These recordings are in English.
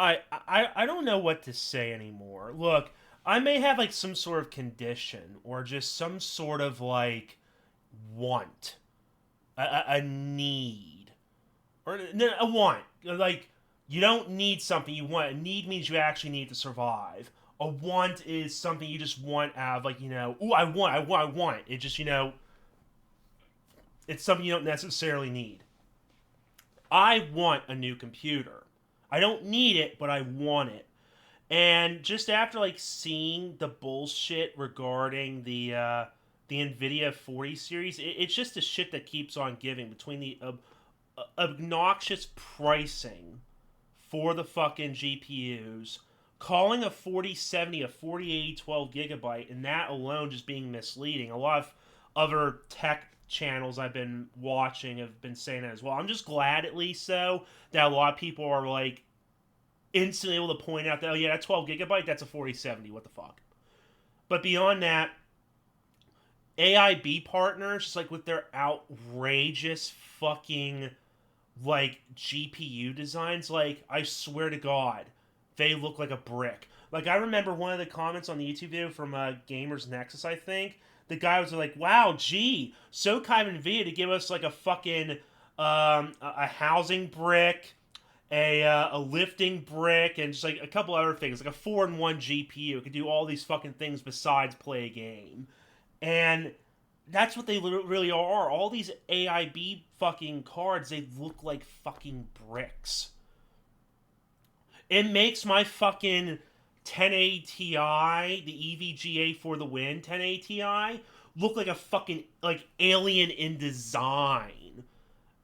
I don't know what to say anymore. Look, I may have like some sort of condition or just some sort of like want, a need, or no, a want. Like you don't need something you want. A need means you actually need to survive. A want is something you just want out of like ooh, I want. It just it's something you don't necessarily need. I want a new computer. I don't need it, but I want it. And just after like seeing the bullshit regarding the nvidia 40 series, it's just the shit that keeps on giving between the obnoxious pricing for the fucking GPUs, calling a 4070 a 4080 12 gigabyte, and that alone just being misleading. A lot of other tech channels I've been watching have been saying that as well. I'm just glad, at least, though, that a lot of people are like instantly able to point out that, oh yeah, that 12 gigabyte, that's a 4070. What the fuck? But beyond that, AIB partners, just like with their outrageous fucking like GPU designs, like I swear to God, they look like a brick. Like I remember one of the comments on the YouTube video from Gamers Nexus, I think. The guy was like, "Wow, gee, so kind of Nvidia to give us like a fucking a housing brick, a lifting brick, and just like a couple other things, like a 4-in-1 GPU. It could do all these fucking things besides play a game." And that's what they really are. All these AIB fucking cards, they look like fucking bricks. It makes my fucking 1080 Ti, the EVGA for the win 1080 Ti, look like a fucking like alien in design.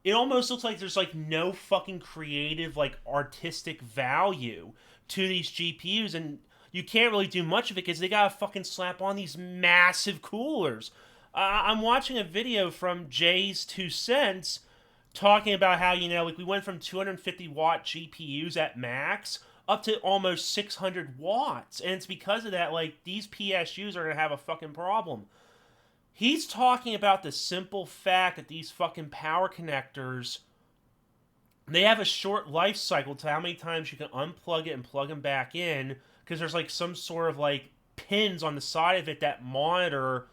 It almost looks like there's like no fucking creative like artistic value to these GPUs, and you can't really do much of it because they gotta fucking slap on these massive coolers. I'm watching a video from Jay's 2 cents talking about how like we went from 250 watt GPUs at max up to almost 600 watts, and it's because of that like these PSUs are gonna have a fucking problem. He's talking about the simple fact that these fucking power connectors, they have a short life cycle to how many times you can unplug it and plug them back in, because there's like some sort of like pins on the side of it that monitor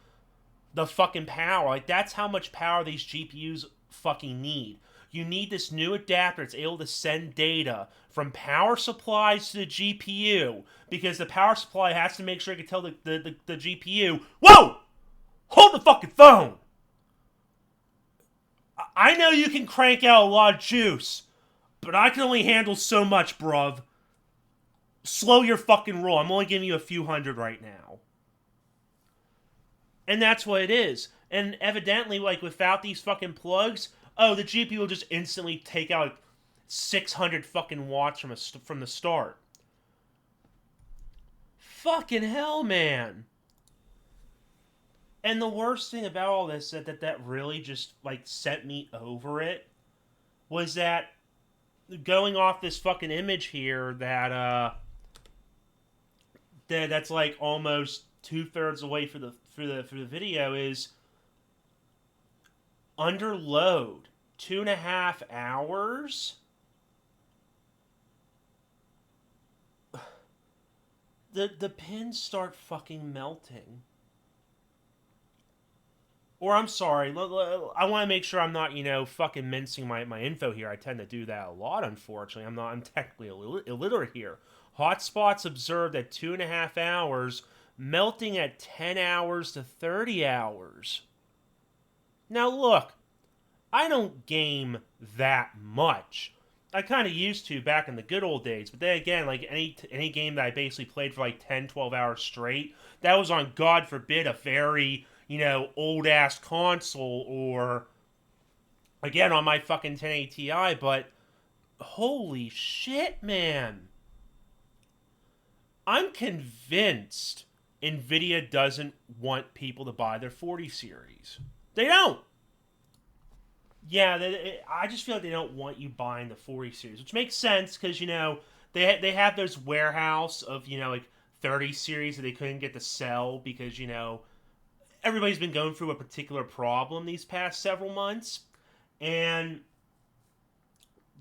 the fucking power. Like that's how much power these GPUs fucking need. You need this new adapter that's able to send data from power supplies to the GPU, because the power supply has to make sure it can tell the GPU, whoa, hold the fucking phone. I know you can crank out a lot of juice, but I can only handle so much, bruv. Slow your fucking roll. I'm only giving you a few hundred right now. And that's what it is. And evidently, like, without these fucking plugs, oh, the GPU will just instantly take out like 600 fucking watts from the start. Fucking hell, man. And the worst thing about all this that really just like sent me over it was that, going off this fucking image here, that's like almost 2/3 away for the video, is under load 2.5 hours. The pins start fucking melting. Or I'm sorry, I want to make sure I'm not, fucking mincing my info here. I tend to do that a lot, unfortunately. I'm technically illiterate here. Hotspots observed at 2.5 hours, melting at 10 hours to 30 hours. Now look, I don't game that much. I kind of used to back in the good old days, but then again, like any game that I basically played for like 10, 12 hours straight, that was on, God forbid, a very, old ass console, or again on my fucking 1080 Ti, but holy shit, man. I'm convinced nvidia doesn't want people to buy their 40 series. They don't. Yeah, I just feel like they don't want you buying the 40 series, which makes sense because they have those warehouse of like 30 series that they couldn't get to sell because everybody's been going through a particular problem these past several months, and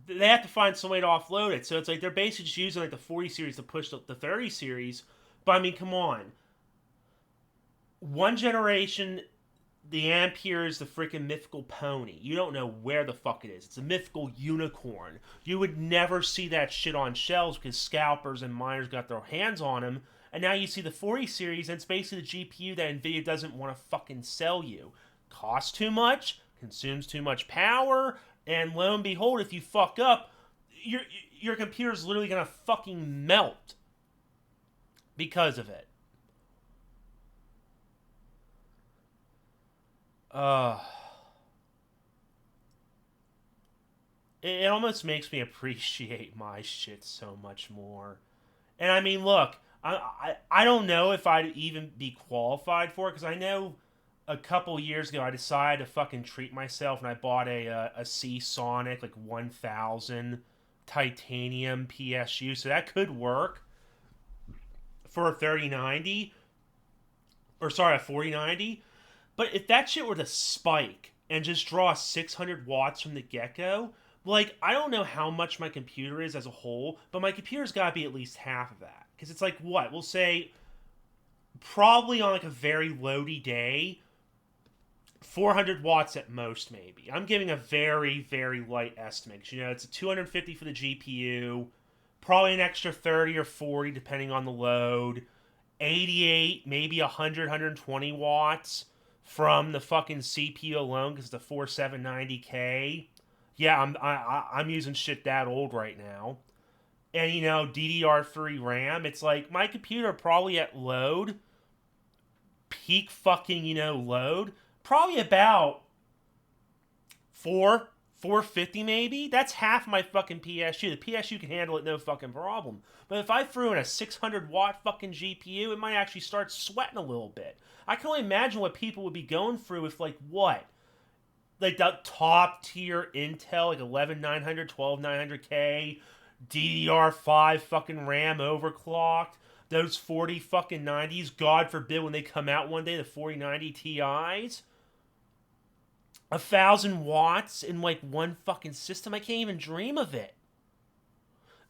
they have to find some way to offload it. So it's like they're basically just using like the 40 series to push the 30 series. But I mean, come on. One generation, the Ampere is the freaking mythical pony. You don't know where the fuck it is. It's a mythical unicorn. You would never see that shit on shelves because scalpers and miners got their hands on them. And now you see the 40 series, and it's basically the GPU that Nvidia doesn't want to fucking sell you. Costs too much, consumes too much power, and lo and behold, if you fuck up, your your computer's literally gonna fucking melt because of it. Uh it almost makes me appreciate my shit so much more. And I mean, look, I don't know if I'd even be qualified for it because I know a couple years ago I decided to fucking treat myself and I bought a C Sonic like 1000 titanium PSU, so that could work for a 3090 or sorry a 4090. But if that shit were to spike and just draw 600 watts from the get go, like, I don't know how much my computer is as a whole, but my computer's got to be at least half of that. Because it's like, what? We'll say probably on like a very loady day, 400 watts at most, maybe. I'm giving a very, very light estimate. You know, it's a 250 for the GPU, probably an extra 30 or 40 depending on the load, 88, maybe 100, 120 watts from the fucking CPU alone because it's a 4790K. Yeah, I'm using shit that old right now. And you know, DDR3 RAM, it's like my computer probably at load, peak fucking, you know, load, probably about 450 maybe. That's half my fucking PSU. The PSU can handle it no fucking problem. But if I threw in a 600 watt fucking GPU, it might actually start sweating a little bit. I can only imagine what people would be going through if like what? Like the top tier Intel, like 11900, 12900K, DDR5 fucking RAM overclocked. Those 40 fucking 90s, God forbid when they come out one day, the 4090 Ti's. 1,000 watts in like one fucking system. I can't even dream of it.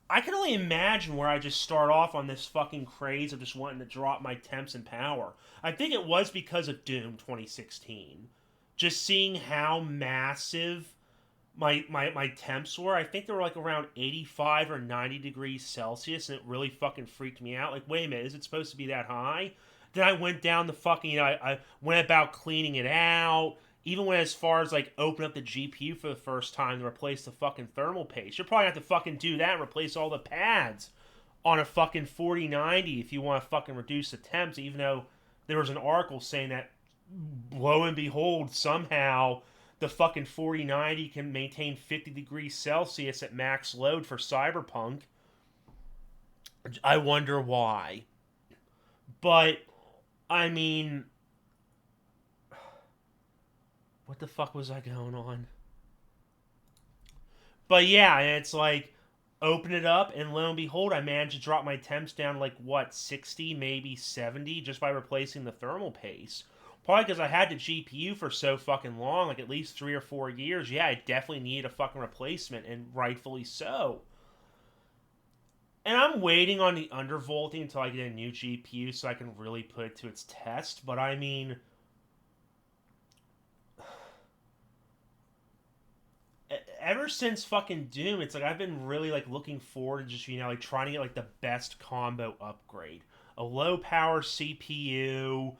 I can only imagine where I just start off on this fucking craze of just wanting to drop my temps and power. I think it was because of Doom 2016. Just seeing how massive my temps were. I think they were like around 85 or 90 degrees Celsius, and it really fucking freaked me out. Like, wait a minute, is it supposed to be that high? Then I went down the fucking, you know, I went about cleaning it out. Even went as far as like open up the GPU for the first time to replace the fucking thermal paste. You'll probably have to fucking do that and replace all the pads on a fucking 4090 if you want to fucking reduce the temps, even though there was an article saying that lo and behold, somehow the fucking 4090 can maintain 50 degrees Celsius at max load for Cyberpunk. I wonder why. But, I mean, what the fuck was I going on? But yeah, it's like, open it up, and lo and behold, I managed to drop my temps down like, what, 60, maybe 70, just by replacing the thermal paste. Probably because I had the GPU for so fucking long, like at least 3 or 4 years. Yeah, I definitely needed a fucking replacement, and rightfully so. And I'm waiting on the undervolting until I get a new GPU so I can really put it to its test. But I mean, ever since fucking Doom, it's like I've been really like looking forward to just, you know, like trying to get like the best combo upgrade. A low power CPU,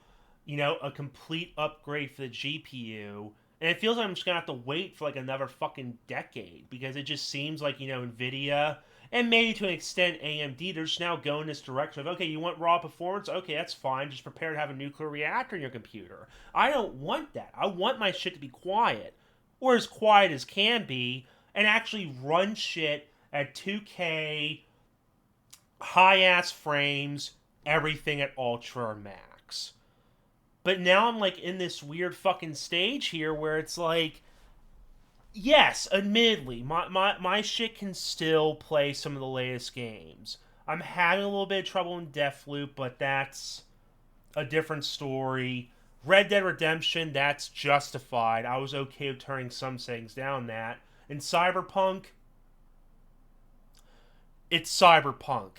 you know, a complete upgrade for the GPU. And it feels like I'm just gonna have to wait for like another fucking decade because it just seems like, you know, Nvidia and maybe to an extent AMD, they're just now going this direction of, okay, you want raw performance? Okay, that's fine. Just prepare to have a nuclear reactor in your computer. I don't want that. I want my shit to be quiet, or as quiet as can be, and actually run shit at 2K, high ass frames, everything at ultra or max. But now I'm like in this weird fucking stage here where it's like, yes, admittedly, my shit can still play some of the latest games. I'm having a little bit of trouble in Deathloop, but that's a different story. Red Dead Redemption, that's justified. I was okay with turning some settings down that. And Cyberpunk, it's Cyberpunk.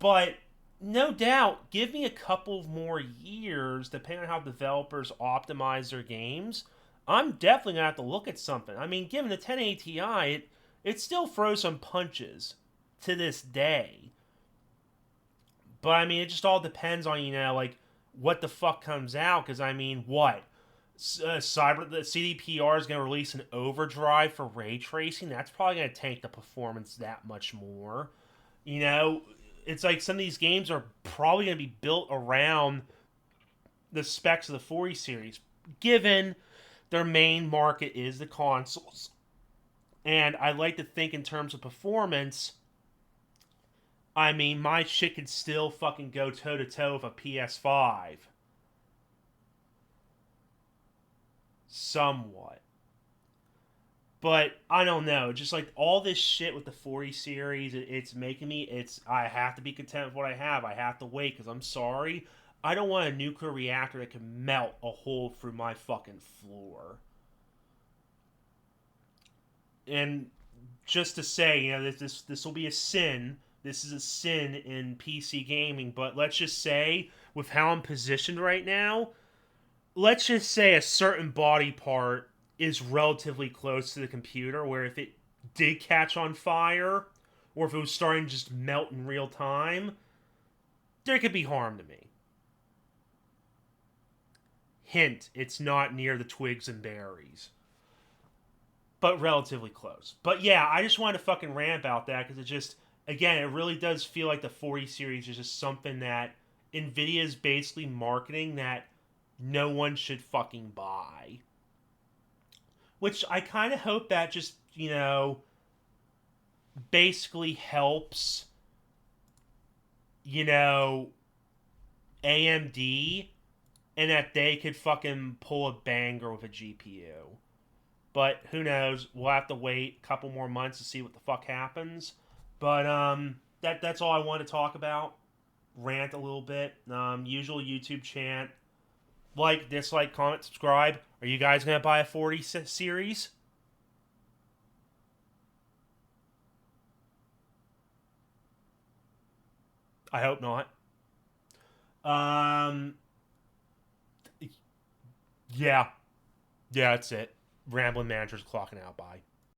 But no doubt, give me a couple more years, depending on how developers optimize their games. I'm definitely gonna have to look at something. I mean, given the 1080 Ti, it still throws some punches to this day. But I mean, it just all depends on like what the fuck comes out. Because I mean, what the CDPR is going to release an overdrive for ray tracing. That's probably going to tank the performance that much more. You know, it's like some of these games are probably going to be built around the specs of the 40 series, given their main market is the consoles. And I like to think in terms of performance. I mean, my shit could still fucking go toe to toe with a PS5. Somewhat. But I don't know. Just like all this shit with the 40 series, it's making me. I have to be content with what I have. I have to wait because I'm sorry. I don't want a nuclear reactor that can melt a hole through my fucking floor. And just to say, this will be a sin. This is a sin in PC gaming. But let's just say, with how I'm positioned right now, let's just say a certain body part is relatively close to the computer, where if it did catch on fire, or if it was starting to just melt in real time, there could be harm to me. Hint, it's not near the twigs and berries, but relatively close. But yeah, I just wanted to fucking rant about that because it just, again, it really does feel like the 40 series is just something that Nvidia is basically marketing that no one should fucking buy. Which I kind of hope that just, basically helps, you know, AMD and that they could fucking pull a banger with a GPU. But who knows? We'll have to wait a couple more months to see what the fuck happens. But that's all I want to talk about. Rant a little bit. Usual YouTube chant. Like, dislike, comment, subscribe. Are you guys gonna buy a 40 series? I hope not. Um, yeah, yeah, that's it. Rambling manager's clocking out. Bye.